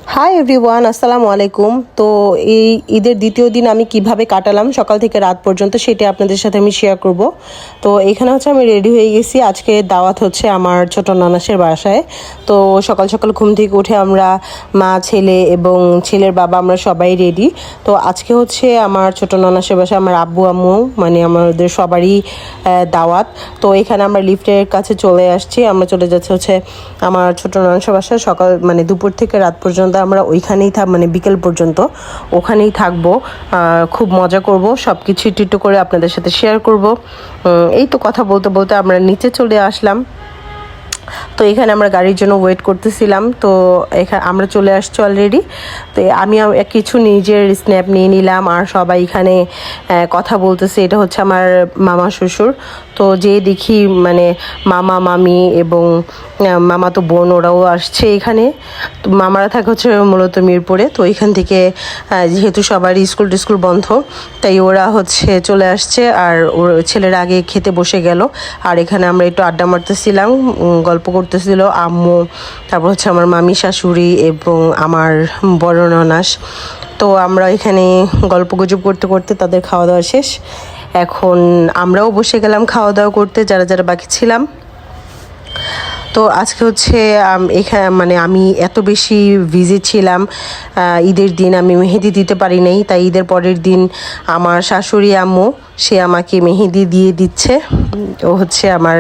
Hi everyone, আসসালামু আলাইকুম। তো এই ঈদের দ্বিতীয় দিন আমি কিভাবে কাটালাম সকাল থেকে রাত পর্যন্ত সেটা আপনাদের সাথে আমি শেয়ার করব। তো এখানে হচ্ছে আমি রেডি হয়ে গেছি, আজকে দাওয়াত হচ্ছে আমার ছোট নানাসের বাসায়। তো সকাল সকাল ঘুম থেকে উঠে আমরা মা, ছেলে এবং ছেলের বাবা আমরা সবাই রেডি। তো আজকে হচ্ছে আমার ছোট নানাসের বাসায় আমার আব্বু আম্মু মানে আমাদের সবারই দাওয়াত। তো এখানে আমরা লিফটের কাছে চলে আসছি, আমরা চলে যাচ্ছি হচ্ছে আমার ছোট নানাসের বাসায়। সকাল মানে দুপুর থেকে রাত পর্যন্ত আমরা ওইখানেই মানে বিকেল পর্যন্ত ওখানেই থাকবো। খুব মজা করব, সব কিছু একটু করে আপনাদের সাথে শেয়ার করব। এই তো কথা বলতে বলতে আমরা নিচে চলে আসলাম। তো এখানে আমরা গাড়ির জন্য ওয়েট করতেছিলাম। তো এখানে আমরা চলে আসছি অলরেডি। তো আমি কিছু নিজের স্ন্যাপ নিয়ে নিলাম, আর সবাই এখানে কথা বলতেছে। এটা হচ্ছে আমার মামা শ্বশুর। তো যে দেখি মানে মামা মামি এবং মামা তো বোন ওরাও আসছে এখানে। তো মামারা থাকে হচ্ছে মূলত মিরপুরে। তো এখান থেকে যেহেতু সবারই স্কুল বন্ধ, তাই ওরা হচ্ছে চলে আসছে, আর ওর ছেলের আগে খেতে বসে গেল। আর এখানে আমরা একটু আড্ডা মারতেছিলাম, গল্প করতেছিল আম্মু, তারপর হচ্ছে আমার মামি শাশুড়ি এবং আমার বড় ননাস। তো আমরা এখানে গল্প গুজব করতে করতে তাদের খাওয়া দাওয়া শেষ। এখন আমরাও বসে গেলাম খাওয়া দাওয়া করতে, যারা যারা বাকি ছিলাম। তো আজকে হচ্ছে এখানে মানে আমি এত বেশি ভিজি ছিলাম, ঈদের দিন আমি মেহেদি দিতে পারি নাই। তাই ঈদের পরের দিন আমার শাশুড়ি আম্মু সে আমাকে মেহেদি দিয়ে দিচ্ছে। ও হচ্ছে আমার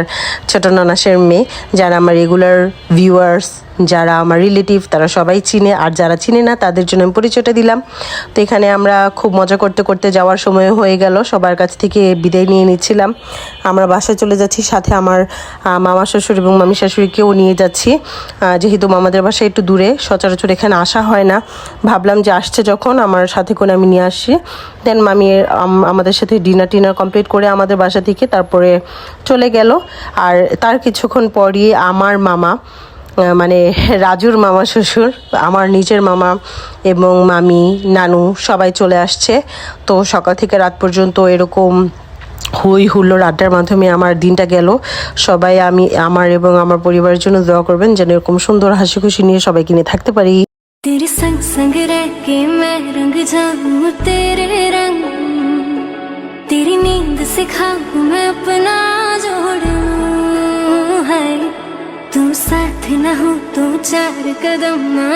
ছোট ননাসের মেয়ে, যারা আমার রেগুলার ভিউয়ার্স, যারা আমার রিলেটিভ তারা সবাই চিনে, আর যারা চিনে না তাদের জন্য আমি পরিচয়টা দিলাম। তো এখানে আমরা খুব মজা করতে করতে যাওয়ার সময় হয়ে গেল, সবার কাছ থেকে বিদায় নিয়ে নিচ্ছিলাম। আমরা বাসায় চলে যাচ্ছি, সাথে আমার মামা শ্বশুর এবং মামি শাশুড়িকেও নিয়ে যাচ্ছি। যেহেতু মামাদের বাসা একটু দূরে, সচরাচর এখানে আসা হয় না, ভাবলাম যে আসছে যখন আমার সাথে করে আমি নিয়ে আসি। দেন মামি আমাদের সাথে ডিনার কমপ্লিট করে আমাদের বাসা থেকে তারপরে চলে গেল। আর তার কিছুক্ষণ পরই আমার মামা মানে রাজুর মামা শ্বশুর, আমার নিজের মামা এবং মামি নানু সবাই চলে আসছে। তো সকাল থেকে রাত পর্যন্ত এরকম হই হুল্লোড় আড্ডার মাধ্যমে আমার দিনটা গেল। সবাই আমার এবং আমার পরিবারের জন্য দোয়া করবেন যেন এরকম সুন্দর হাসি খুশি নিয়ে সবাইকে নিয়ে থাকতে পারি। तेरे संग संग रह के मैं रंग जाऊं तेरे रंग, तेरी नींद से खाऊं मैं अपना जोड़ूं है। तू साथ न हो तो चार कदम ना